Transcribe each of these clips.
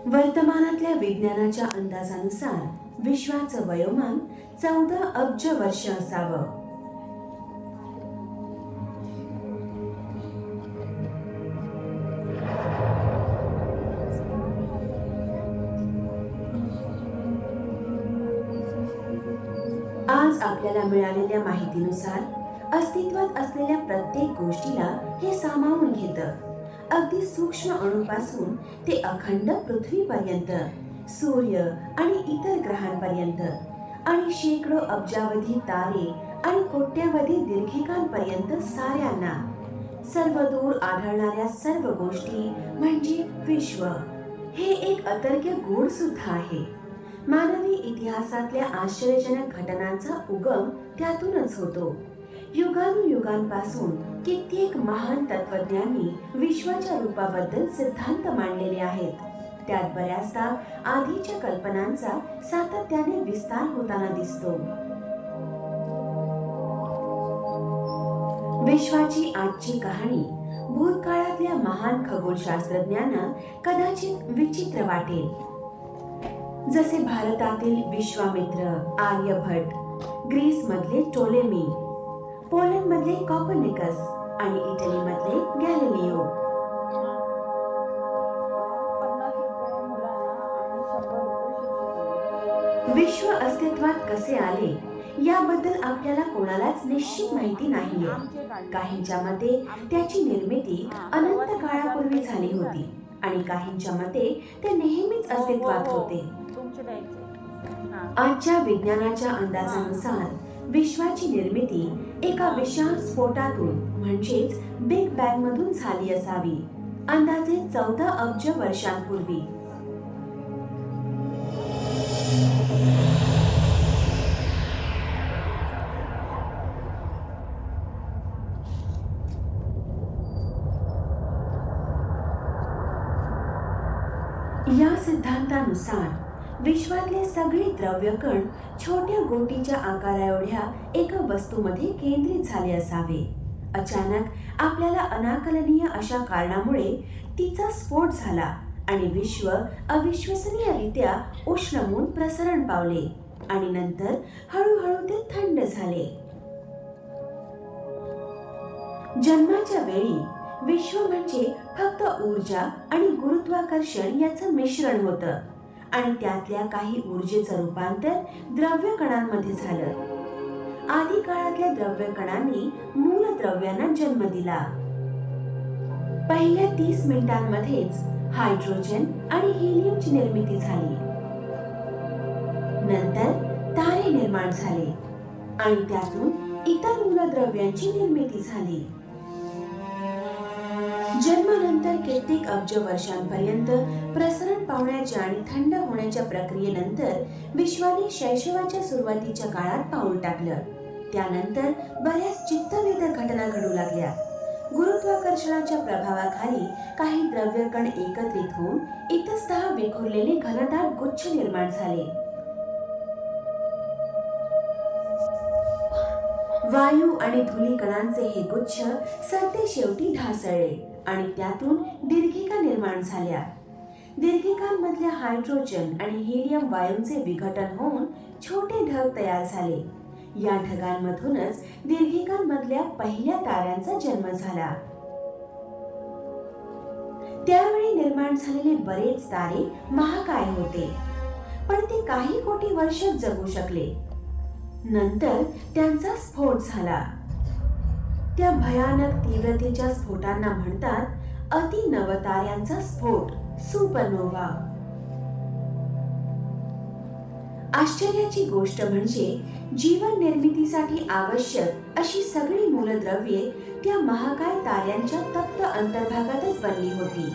वर्तमानातल्या विज्ञानाच्या अंदाजानुसार विश्वाचं वयोमान 14 अब्ज वर्ष असावं. आज आपल्याला मिळालेल्या माहितीनुसार अस्तित्वात असलेल्या प्रत्येक गोष्टीला हे सामावून घेतं. अगदी सूक्ष्म अणूपासून ते अखंड पृथ्वीपर्यंत, सूर्य आणि इतर ग्रहांपर्यंत, आणि शेकडो अब्जावधी तारे आणि कोट्यावधी दीर्घिकांपर्यंत साऱ्यांना, सर्वदूर आढळणाऱ्या सर्व गोष्टी म्हणजे विश्व. हे एक अतर्क्य गूढ सुद्धा आहे. मानवी इतिहासातल्या आश्चर्यजनक घटनांचा उगम त्यातूनच होतो. युगानुयुगांपासून कित्येक महान तत्वज्ञांनी विश्वाच्या रूपाबद्दल सिद्धांत मांडलेले आहेत. त्यात बऱ्याचदा आधीच्या कल्पनांचा सातत्याने विस्तार होताना दिसतो. विश्वाची आजची कहाणी भूतकाळातल्या महान खगोलशास्त्रज्ञांना कदाचित विचित्र वाटेल. जसे भारतातील विश्वामित्र, आर्यभट्ट, ग्रीसमधले टोलेमी, पोलंडमधले कॉपर्निकस आणि इटलीमधले गॅलिलिओ. विश्व अस्तित्वात कसे आले याबद्दल आपल्याला कोणालाच निश्चित माहिती नाहीये. काहींच्या मते त्याची निर्मिती अनंत काळापूर्वी झाली होती आणि काहींच्या मते ते नेहमीच अस्तित्वात होते. आजच्या विज्ञानाच्या अंदाजानुसार विश्वाची निर्मिती एका विशाल स्फोटातून म्हणजेच बिग बँग मधून झाली असावी, अंदाजे 14 अब्ज वर्षांपूर्वी. या सिद्धांतानुसार विश्वातले सगळे द्रव्यकण छोट्या गोटीच्या आकारा एवढ्या एका वस्तूमध्ये केंद्रित झाले असावे. अचानक आपल्याला अनाकलनीय अशा कारणामुळे तिचा स्फोट झाला आणि विश्व अविश्वसनीयरित्या उष्णमून प्रसरण पावले आणि नंतर हळूहळू ते थंड झाले. जन्माच्या वेळी विश्व म्हणजे फक्त ऊर्जा आणि गुरुत्वाकर्षण याचं मिश्रण होतं आणि त्यातल्या काही ऊर्जेचं रूपांतर द्रव्य कणांमध्ये झालं. आधी काळातल्या द्रव्य कणांनी मूलद्रव्यांना जन्म दिला. पहिल्या 30 मिनिटांमध्येच हायड्रोजन आणि हिलियमची निर्मिती झाली. नंतर तारे निर्माण झाले आणि त्यातून इतर मूलद्रव्यांची निर्मिती झाली. जन्मानंतर कित्येक अब्ज वर्षांपर्यंत प्रसरण पावण्याच्या आणि थंड होण्याच्या प्रक्रियेनंतर विश्वाने शैशवाच्या सुरुवातीच्या काळात पाऊल टाकलं. त्यानंतर बऱ्याच चित्तवेधक घटना घडू लागल्या. गुरुत्वाकर्षणाच्या प्रभावाखाली काही द्रव्यकण एकत्रित होऊन इतस्ततः विखुरलेले घनदाट गुच्छ निर्माण झाले. वायू आणि धूलिकणांचे हे गुच्छ सरतेशेवटी ढासळले आणि त्यातून दीर्घिका निर्माण झाल्या. दीर्घिकांमधल्या हायड्रोजन आणि हिलियम वायूंचे विघटन होऊन छोटे ढग तयार झाले. या ढगांमधूनच दीर्घिकांमधल्या पहिल्या ताऱ्यांचा जन्म झाला. त्यावेळी निर्माण झालेले बरेच तारे महाकाय होते, पण ते काही कोटी वर्ष जगू शकले. नंतर त्यांचा स्फोट झाला. त्या भयानक तीव्रतेच्या स्फोटांना म्हणतात अतिनवताऱ्यांचा स्फोट, सुपरनोव्हा. आश्चर्याची गोष्ट म्हणजे जीवन निर्मितीसाठी आवश्यक अशी सगळी मूलद्रव्ये त्या महाकाय ताऱ्यांच्या तप्त अंतर्भागातच बनली होती.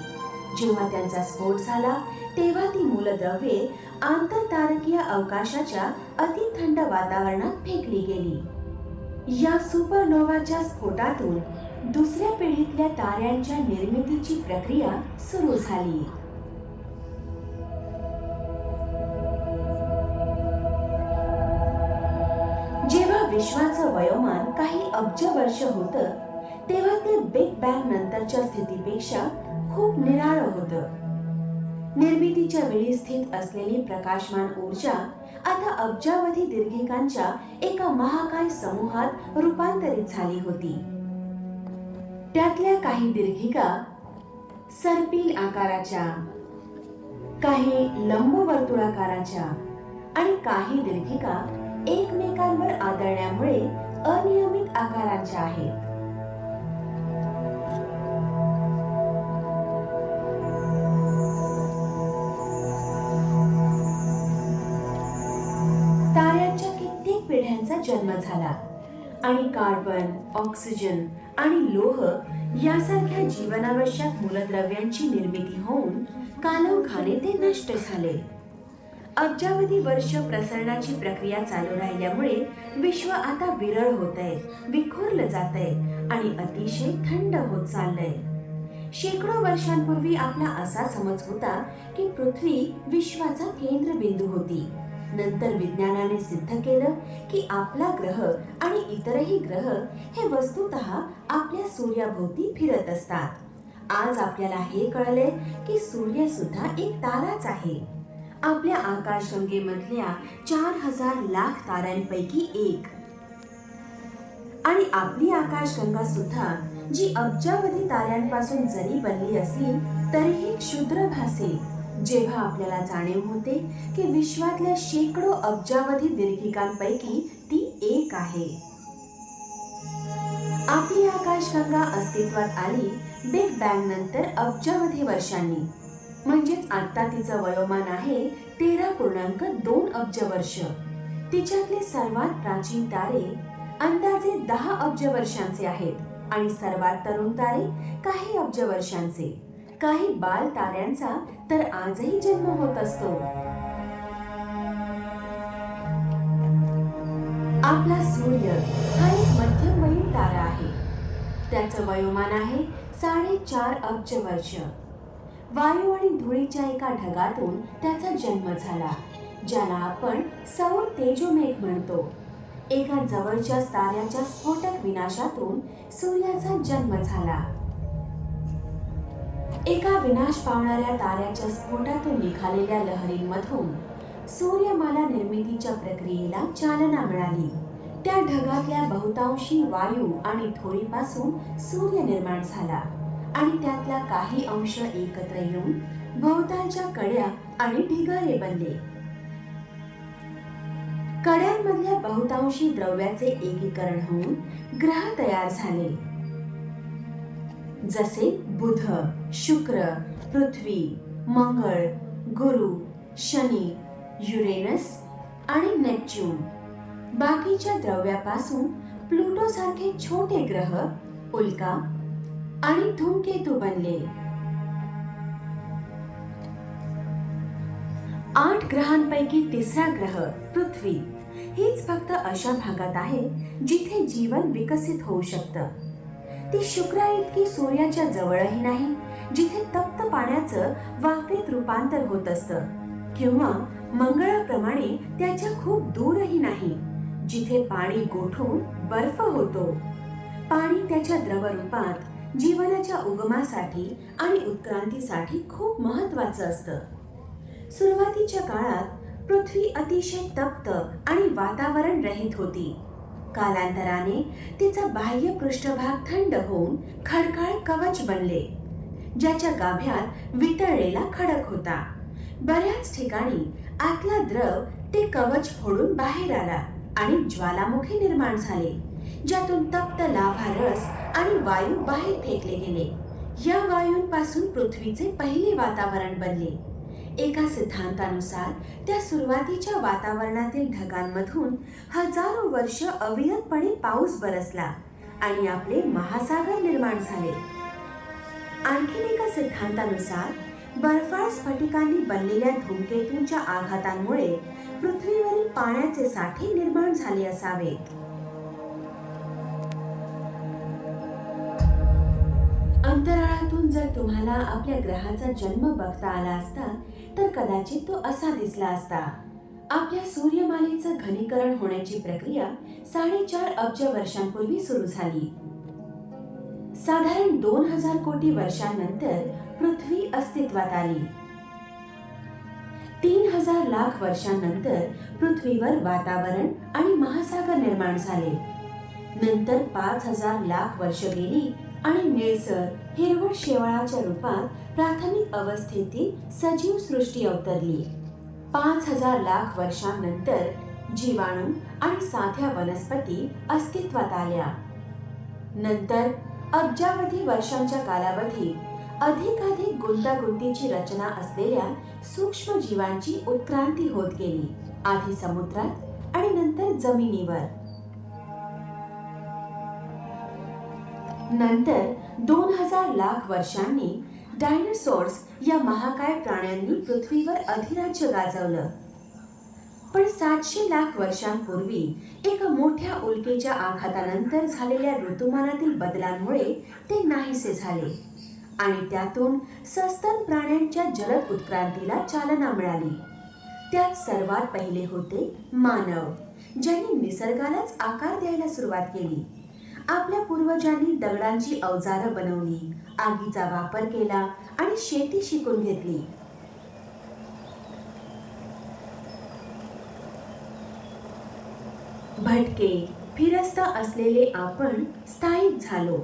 जेव्हा त्यांचा स्फोट झाला तेव्हा ती मूलद्रव्ये आंतरतारकीय अवकाशाच्या अतिथंड वातावरणात फेकली गेली. या सुपरनोव्हाच्या स्फोटातून दुसऱ्या पिढीतल्या ताऱ्यांच्या निर्मितीची प्रक्रिया सुरू झाली. जेव्हा विश्वाचं वयोमान काही अब्ज वर्ष होतं तेव्हा ते बिग बँग नंतरच्या स्थितीपेक्षा खूप निराळं होतं. निर्मितीच्या वेळी स्थित असलेली प्रकाशमान ऊर्जा आता अब्जावधी दीर्घिकांच्या एका महाकाय समूहात रूपांतरित झाली होती. त्यातल्या काही दीर्घिका सर्पिल आकाराच्या, काही लंबवर्तुळाकाराच्या आणि काही दीर्घिका एकमेकांवर आदळल्यामुळे अनियमित आकारांच्या आहेत. ताऱ्यांच्या कित्येक पिढ्यांचा जन्म झाला आणि कार्बन, ऑक्सिजन आणि लोह यासारख्या जीवनावश्यक मूलद्रव्यांची निर्मिती होऊन कालांतराने ते नष्ट झाले. अब्जावधी वर्ष प्रसरणाची प्रक्रिया चालू राहिल्यामुळे विश्व आता विरळ होतंय, विखुरलं जातंय आणि अतिशय थंड होत चाललंय. शेकडो वर्षांपूर्वी आपला असा समज होता की पृथ्वी विश्वाचा केंद्रबिंदू होती. नंतर विज्ञानाने सिद्ध केलं की आपला ग्रह आणि इतरही ग्रह हे वस्तुतः आपल्या सूर्याभोवती फिरत असतात. आज आपल्याला हे कळले की सूर्य सुद्धा एक ताराच आहे, आपल्या आकाशगंगेमधल्या 4000 लाख ताऱ्यांपैकी एक. आणि आपली आकाशगंगा सुद्धा जी अब्जावधी ताऱ्यांपासून जरी बनली असली तरीही क्षुद्र भासेल जेव्हा आपल्याला जाणीव होते की विश्वातल्या शेकडो अब्जावधी दीर्घिकांपैकी ती एक आहे. आपली आकाशगंगा अस्तित्वात आली बिग बँग नंतर अब्जावधी वर्षांनी. म्हणजेच आता तिचं वयोमान आहे 13.2 अब्ज वर्ष. तिच्यातले सर्वात प्राचीन तारे अंदाजे 10 अब्ज वर्षांचे आहेत आणि सर्वात तरुण तारे काही अब्ज वर्षांचे. काही बाल ताऱ्यांचा तर आजही जन्म होत असतो. आपला सूर्य हा एक मध्यमवयीन तारा आहे. त्याचं वयोमान आहे 4.5 अब्ज वर्ष. वायू आणि धुळीच्या एका ढगातून त्याचा जन्म झाला, ज्याला आपण सौर तेजोमेघ म्हणतो. एका जवळच्या ताऱ्याच्या स्फोटक विनाशातून सूर्याचा जन्म झाला. एका विनाश पावणाऱ्या ताऱ्याच्या स्फोटातून निघालेल्या लहरींमधून सूर्यमाला निर्मितीच्या प्रक्रियेला चालना मिळाली. त्या ढगातल्या बहुतांशी वायू आणि धुळीपासून सूर्य निर्माण झाला आणि त्यातला काही अंश एकत्र येऊन भोवतालच्या कड्या आणि ढिगारे बनले. कड्यांमधल्या बहुतांशी द्रव्याचे एकीकरण होऊन ग्रह तयार झाले, जसे बुध, शुक्र, पृथ्वी, मंगळ, गुरु, शनी, युरेनस आणि नेपच्यून. बाकीच्या द्रव्यापासून प्लुटो सारखे छोटे ग्रह, उल्का आणि धूमकेतू बनले. 8 ग्रहांपैकी तिसरा ग्रह पृथ्वी हीच फक्त अशा भागात आहे जिथे जीवन विकसित होऊ शकतं. ती शुक्रा इतकी सूर्याच्या जवळही नाही, जिथे तप्त पाण्याचं वाफेत रूपांतर होत असतं, किंवा मंगळाप्रमाणे त्याच्या खूप दूरही नाही, जिथे पाणी गोठून बर्फ होतो. पाणी त्याच्या द्रवरूपात जीवनाच्या उगमासाठी आणि उत्क्रांतीसाठी खूप महत्वाचं असतं. सुरुवातीच्या काळात पृथ्वी अतिशय तप्त आणि वातावरण रहित होती. कालांतराने तिचा बाह्य पृष्ठभाग थंड होऊन खडकाळ कवच बनले, ज्याच्या गाभ्यात वितळलेला खडक होता. बऱ्याच ठिकाणी आतला द्रव ते कवच फोडून बाहेर आला आणि ज्वालामुखी निर्माण झाले, ज्यातून तप्त लाव्हा रस आणि वायू बाहेर फेकले गेले. या वायूंपासून पृथ्वीचे पहिले वातावरण बनले. एका सिद्धांतानुसार त्या सुरुवातीच्या वातावरणातील ढगांमधून हजारो वर्ष अविरतपणे पाऊस बरसला आणि आपले महासागर निर्माण झाले. आणखी एका सिद्धांतानुसार बर्फाळ स्फटिकांनी बनलेल्या धूमकेतूंच्या आघातांमुळे पृथ्वीवरील पाण्याचे साठे निर्माण झाले असावेत. अंतराळातून जर तुम्हाला आपल्या ग्रहाचा जन्म बघता आला असता तर कदाचित तो असा दिसला असता. आपल्या सूर्यमालेचं घनीकरण होण्याची प्रक्रिया 4.5 अब्ज वर्षांपूर्वी सुरू झाली. साधारण 2000 कोटी वर्षांनंतर पृथ्वी अस्तित्वात आली. 3000 लाख वर्षांनंतर पृथ्वीवर वातावरण आणि महासागर निर्माण झाले. नंतर 5000 लाख वर्ष गेली आणि निळसर हिरवट शेवाळाच्या रूपात प्राथमिक अवस्थेतील सजीव सृष्टी अवतरली. 5000 लाख वर्षांनंतर जीवाणू आणि साध्या वनस्पती अस्तित्वात आल्या. नंतर अब्जावधी वर्षांच्या कालावधीत अधिकाधिक गुंतागुंतीची रचना असलेल्या सूक्ष्म जीवांची उत्क्रांती होत गेली, आधी समुद्रात आणि नंतर जमिनीवर. नंतर 2000 लाख वर्षांनी डायनासोर्स या महाकाय प्राण्यांनी पृथ्वीवर अधिराज्य गाजवलं. पण 700 लाख वर्षांपूर्वी एका मोठ्या उल्केच्या आघातानंतर झालेल्या ऋतुमानातील बदलांमुळे ते नाहीसे झाले आणि त्यातून सस्तन प्राण्यांच्या जलद उत्क्रांतीला चालना मिळाली. त्यात सर्वात पहिले होते मानव, ज्यांनी निसर्गालाच आकार द्यायला सुरुवात केली. आपल्या पूर्वजांनी दगडांची अवजारं बनवली, आगीचा वापर केला आणि शेती शिकून घेतली. भटके फिरस्ता असलेले आपण स्थायिक झालो.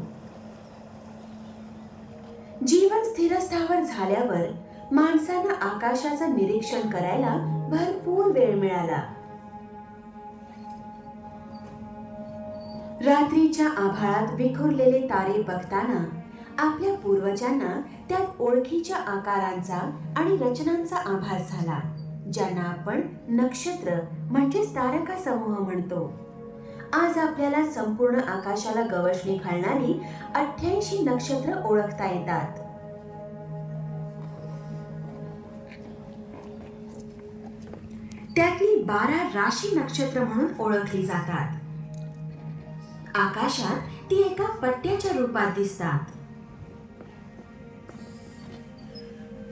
जीवन स्थिरस्थावर झाल्यावर माणसांना आकाशाचं निरीक्षण करायला भरपूर वेळ मिळाला. रात्रीच्या आभाळात विखुरलेले तारे बघताना आपल्या पूर्वजांना त्यात ओळखीच्या आकारांचा आणि रचनांचा आभास झाला, ज्यांना आपण नक्षत्र म्हणजेच तारका समूह म्हणतो. आज आपल्याला संपूर्ण आकाशाला गवसणी घालणारी 88 नक्षत्र ओळखता येतात. त्यातली 12 राशी नक्षत्र म्हणून ओळखली जातात. आकाशात ती एका पट्ट्याच्या रूपात दिसतात.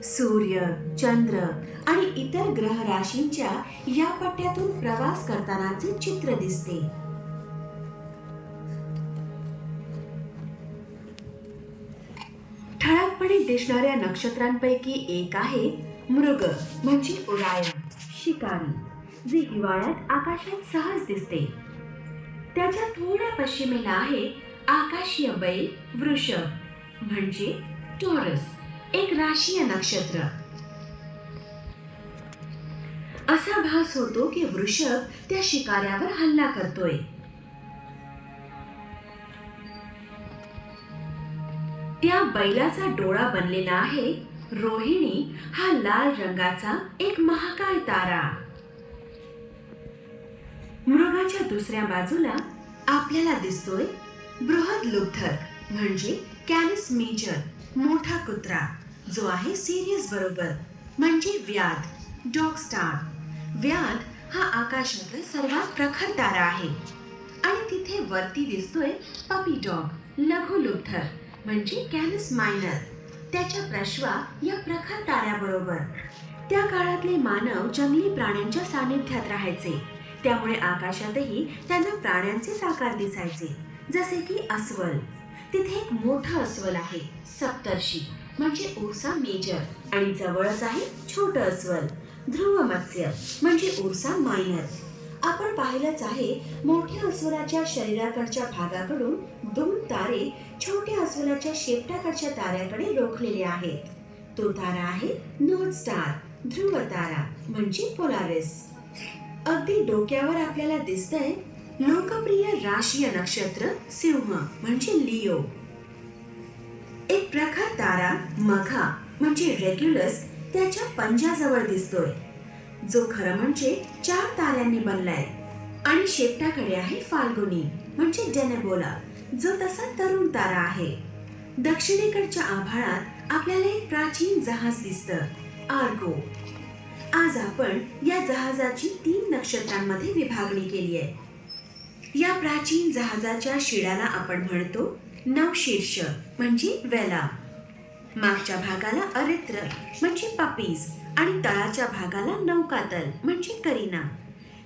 सूर्य, चंद्र आणि इतर ग्रह राशींच्या या पट्ट्यातून प्रवास करतानाचे चित्र दिसते. ठळकपणे दिसणाऱ्या नक्षत्रांपैकी एक आहे मृग म्हणजे उरायन, शिकारी, जे हिवाळ्यात आकाशात सहज दिसते. त्याच्या थोड्या पश्चिमेला आहे आकाशीय बैल वृषभ म्हणजे टॉरस, एक राशीय नक्षत्र. असा भास होतो की वृषभ त्या शिकाऱ्यावर हल्ला करतोय. त्या बैलाचा डोळा बनलेला आहे रोहिणी हा लाल रंगाचा एक महाकाय तारा. मृगाच्या दुसऱ्या बाजूला आपल्याला दिसतोय बृहदलुब्धक म्हणजे कॅनस मेजर, मोठा कुत्रा, जो आहे सिरियस बरोबर म्हणजे व्याध, डॉग स्टार. व्याध हा आकाशातला सर्वात प्रखर तारा आहे आणि तिथे वरती दिसतोय पपी डॉग, लघुलुब्धक म्हणजे कॅनस मायनर, त्याच्या प्रश्वा या प्रखर ताऱ्याबरोबर. त्या काळातले मानव जंगली प्राण्यांच्या सानिध्यात राहायचे, त्यामुळे आकाशातही त्यांना प्राण्यांचे आकार दिसायचे, जसे की अस्वल. तिथे एक मोठा अस्वल आहे सप्तर्षी म्हणजे उर्सा मेजर आणि जवळच आहे छोटं अस्वल ध्रुव मत्स्य म्हणजे उर्सा मायनर. आपण पाहिलंच आहे मोठ्या अस्वलाच्या शरीराकडच्या भागाकडून 2 तारे छोट्या अस्वलाच्या शेपटाकडच्या ताऱ्याकडे रोखलेले आहेत. तो तारा आहे नॉर्थ स्टार, ध्रुव तारा म्हणजे पोलारिस. अगदी डोक्यावर आपल्याला दिसतंय लोकप्रिय राशीय नक्षत्र सिंह म्हणजे लिओ. एक प्रखर तारा मघा म्हणजे रेग्युलस त्याच्या पंजाजवळ दिसतोय, जो खरं म्हणजे 4 ताऱ्यांनी बनलाय. आणि शेपटाकडे आहे फाल्गुनी म्हणजे डेनेबोला, जो तसा तरुण तारा आहे. दक्षिणेकडच्या आभाळात आपल्याला एक प्राचीन जहाज दिसतं, आर्गो. आज आपण या जहाजाची 3 नक्षत्रांमध्ये विभागणी केली आहे. या प्राचीन जहाजाच्या शिडाला आपण म्हणतो नवशीर्ष म्हणजे वेला. मागच्या भागाला अरित्र म्हणजे पपीज आणि तळाच्या भागाला नौकातल म्हणजे करीना.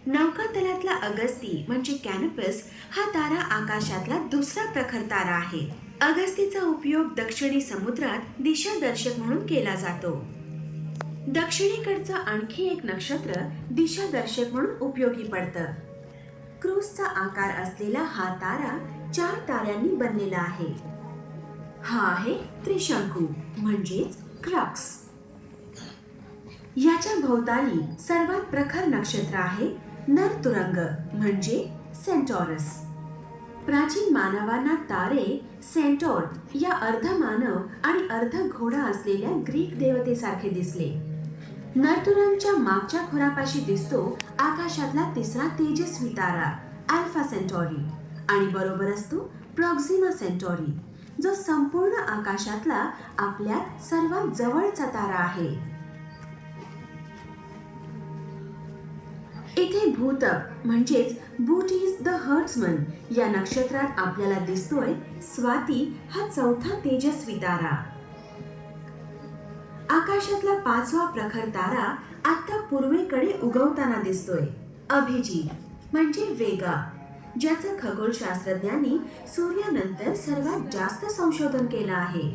नौकातलातला अगस्ती म्हणजे कॅनपस हा तारा आकाशातला दुसरा प्रखर तारा आहे. अगस्तीचा उपयोग दक्षिणी समुद्रात दिशादर्शक म्हणून केला जातो. दक्षिणेकडचं आणखी एक नक्षत्र दिशादर्शक म्हणून उपयोगी पडतं. क्रूसचा आकार असलेला हा तारा 4 ताऱ्यांनी बनलेला आहे. हा आहे त्रिशंकू म्हणजेच क्रक्स. याच्या भोवताली सर्वात प्रखर नक्षत्र आहे नरतुरंग म्हणजे सेंटॉरस. प्राचीन मानवांना तारे सेंटॉर या अर्धमानव आणि अर्ध घोडा असलेल्या ग्रीक देवतेसारखे दिसले. नरतुरंगच्या मागच्या खोरापाशी दिसतो आकाशातला तिसरा तेजस्वी तारा अल्फा सेंटॉरी आणि बरोबर असतो प्रॉक्सिमा सेंटॉरी, जो संपूर्ण आकाशातला आपल्यात सर्वात जवळचा तारा आहे. इथे भूतक म्हणजेच बूटीज द हर्ट्समन या नक्षत्रात आपल्याला दिसतोय स्वाती हा चौथा तेजस्वी तारा. आकाशातला 5वा प्रखर तारा आता पूर्वेकडे उगवताना दिसतोय अभिजित म्हणजे वेगा, ज्याचं खगोलशास्त्रज्ञांनी सूर्यानंतर सर्वात जास्त संशोधन केलं आहे.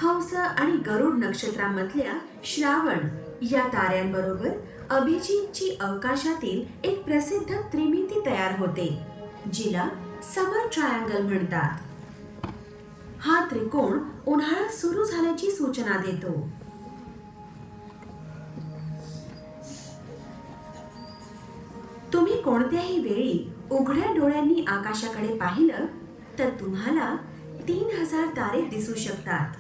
हंस आणि गरुड नक्षत्रामधल्या श्रावण या ताऱ्यांबरोबर अभिजितची अवकाशातील एक प्रसिद्ध त्रिमिती तयार होते, जिला समर ट्रायंगल म्हणतात. हा त्रिकोण उन्हाळा सुरू झाल्याची सूचना देतो. तुम्ही कोणत्याही वेळी उघड्या डोळ्यांनी आकाशाकडे पाहिलं तर तुम्हाला 3000 तारे दिसू शकतात.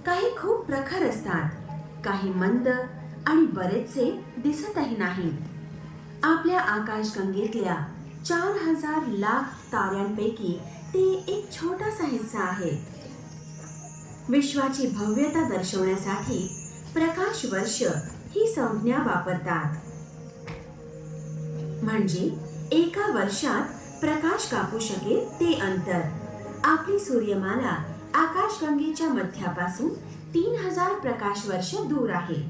काही खूप प्रखर असतात, काही मंद आणि बरेचसे दिसतही नाहीत. आपल्या आकाशगंगेतल्या 4000 लाख ताऱ्यांपैकी ते एक छोटासा हिस्सा आहे. विश्वाची भव्यता दर्शवण्यासाठी प्रकाश वर्ष ही संज्ञा वापरतात. म्हणजे एका वर्षात प्रकाश कापू शकेल ते अंतर. आपली सूर्यमाला आकाशगंगेच्या मध्यापासून 3000 प्रकाश वर्ष दूर आहे.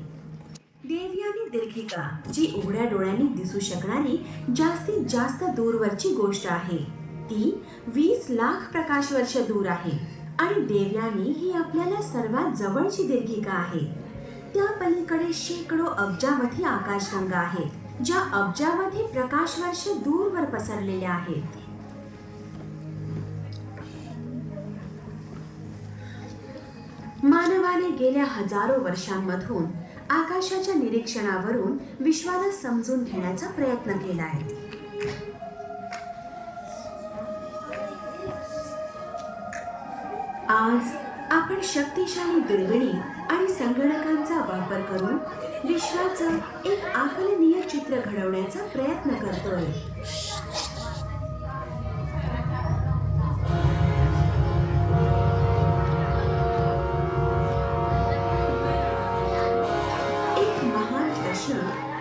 देवयानी दीर्घिका जी उघड्या डोळ्यांनी दिसू शकणारी जास्तीत जास्त दूरवरची गोष्ट आहे, ती 20 लाख प्रकाश वर्ष दूर आहे. आणि देवयानी ही आपल्याला सर्वात जवळची दीर्घिका आहे. त्या पलीकडे शेकडो अब्जावधी आकाशगंगा आहेत, ज्या अब्जावधी प्रकाश वर्ष दूरवर पसरलेल्या आहेत. मानवाने गेल्या हजारो वर्षांमधून आकाशाच्या निरीक्षणावरून विश्वाला समजून घेण्याचा प्रयत्न केलाय. आज आपण शक्तिशाली दुर्बिणी आणि संगणकांचा वापर करून विश्वाचं एक आकलनीय चित्र घडवण्याचा प्रयत्न करतोय.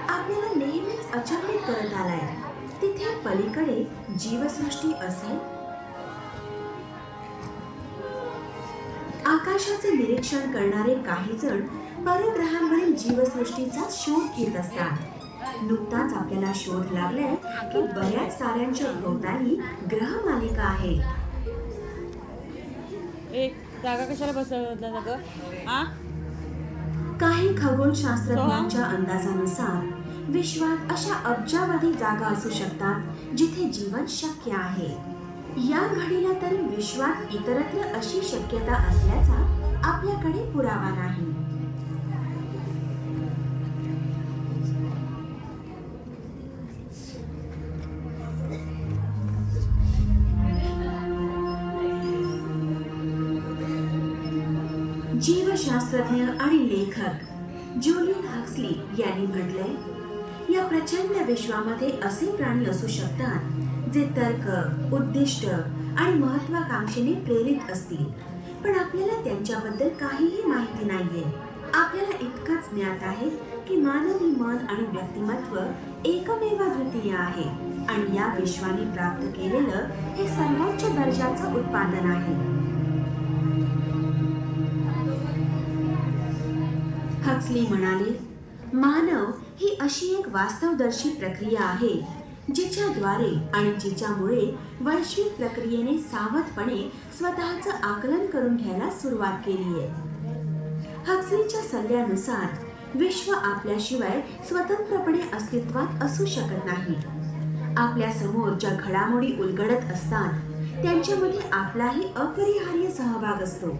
आपल्याला नेहमीच अचंबित करत आलाय. तिथे पलीकडे जीवसृष्टी असेल? आकाशाचे निरीक्षण करणारे काही जण परग्रहांवरील जीवसृष्टीचा शोध घेत असतात. नुकताच आपल्याला शोध लागलाय की बऱ्याच ताऱ्यांच्या भोवताली ग्रह मालिका आहेत. एक जागा कशाला बसवलं ग? काही खगोलशास्त्रज्ञांच्या अंदाजानुसार विश्वात अशा अब्जावधी जागा असू शकतात जिथे जीवन शक्य आहे. या घडीला तरी विश्वात इतरत्र अशी शक्यता असल्याचा आपल्याकडे पुरावा नाही. जीवशास्त्रज्ञ आणि लेखक जुलियन हक्सली यांनी म्हटलंय, या प्रचंड विश्वामध्ये असे प्राणी असू शकतात जे तर्क, उद्दिष्ट आणि महत्वाकांक्षेने प्रेरित असतील, पण आपल्याला त्यांच्याबद्दल काहीही माहिती नाहीये. आपल्याला इतकंच ज्ञात आहे की मानवी मन आणि व्यक्तिमत्व एकमेवाद्वितीय आहे आणि या विश्वाने प्राप्त केलेलं हे सर्वोच्च दर्जाचं उत्पादन आहे. हक्सली म्हणाले, मानव ही अशी एक वास्तवदर्शी प्रक्रिया आहे जिच्याद्वारे आणि जिच्यामुळे वैश्विक प्रक्रियेने सावधपणे स्वतःचं आकलन करून घ्यायला सुरुवात केली आहे. हक्सलीच्या सल्ल्यानुसार विश्व आपल्याशिवाय स्वतंत्रपणे अस्तित्वात असू शकत नाही. आपल्या समोर ज्या घडामोडी उलगडत असतात त्यांच्यामध्ये आपलाही अपरिहार्य सहभाग असतो.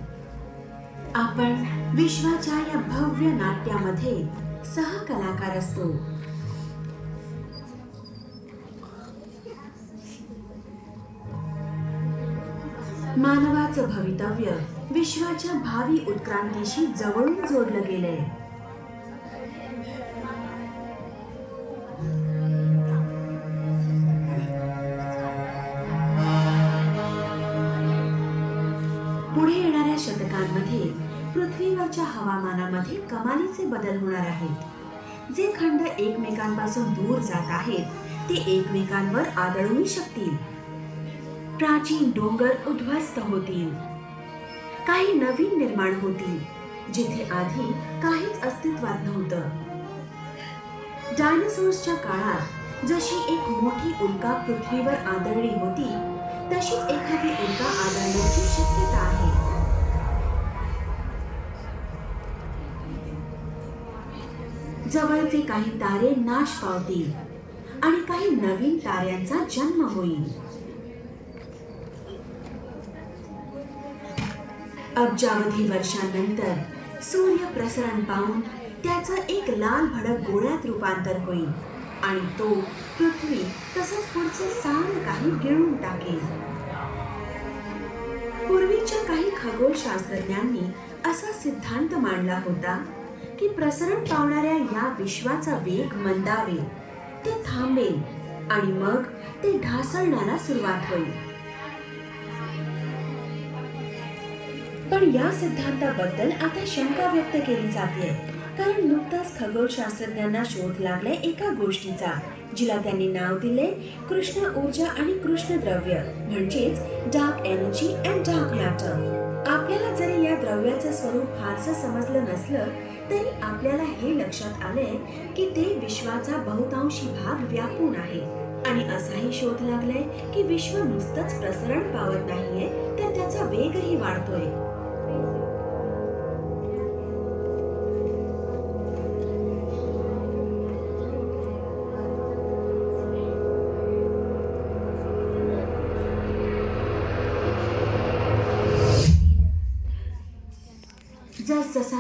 आपण विश्वाच्या या भव्य नाट्यामध्ये सहकलाकार असतो. मानवाचं भवितव्य विश्वाच्या भावी उत्क्रांतीशी जवळून जोडलं गेलंय. पुढे येणाऱ्या शतकांमध्ये पृथ्वीवरच्या हवामानामध्ये कमालीचे बदल होणार आहेत. जे खंड एकमेकांपासून दूर जात आहेत ते एकमेकांवर आदळूही शकतील. प्राचीन डोंगर उद्ध्वस्त होतील, काही नवीन निर्माण होतील जिथे आधी काहीच अस्तित्वात नव्हतं. डायनासोर्सच्या काळात जशी एक मोठी उल्का पृथ्वीवर आदळली होती तशीच एखादी उल्का आदळण्याची शक्यता आहे. जवळचे काही तारे नाश पावतील आणि काही नवीन ताऱ्यांचा जन्म होईल. अब्जावधी वर्षांनंतर सूर्य प्रसरण पाहून त्याचं एक लाल भडक गोळ्यात रूपांतर होईल आणि तो पृथ्वी तसंच पुढचे सारं काही गिळून टाकेल. पूर्वीच्या काही खगोलशास्त्रज्ञांनी असा सिद्धांत मांडला होता की प्रसरण पावणाऱ्या या विश्वाचा वेग मंदावेल, ते थांबेल आणि मग ते ढासळण्याला सुरुवात होईल. पण या सिद्धांताबद्दल आता शंका व्यक्त केली जाते, कारण नुकताच खगोलशास्त्रज्ञांना शोध लागलाय एका गोष्टीचा, जिला त्यांनी नाव दिले कृष्ण ऊर्जा आणि कृष्ण द्रव्य, म्हणजेच dark energy and dark matter. आपल्याला जरी या द्रव्याचं स्वरूप फारसं समजलं नसलं तरी आपल्याला हे लक्षात आलंय की ते विश्वाचा बहुतांशी भाग व्यापून आहे. आणि असाही शोध लागलाय की विश्व नुसतंच प्रसरण पावत नाहीये तर त्याचा वेगही वाढतोय.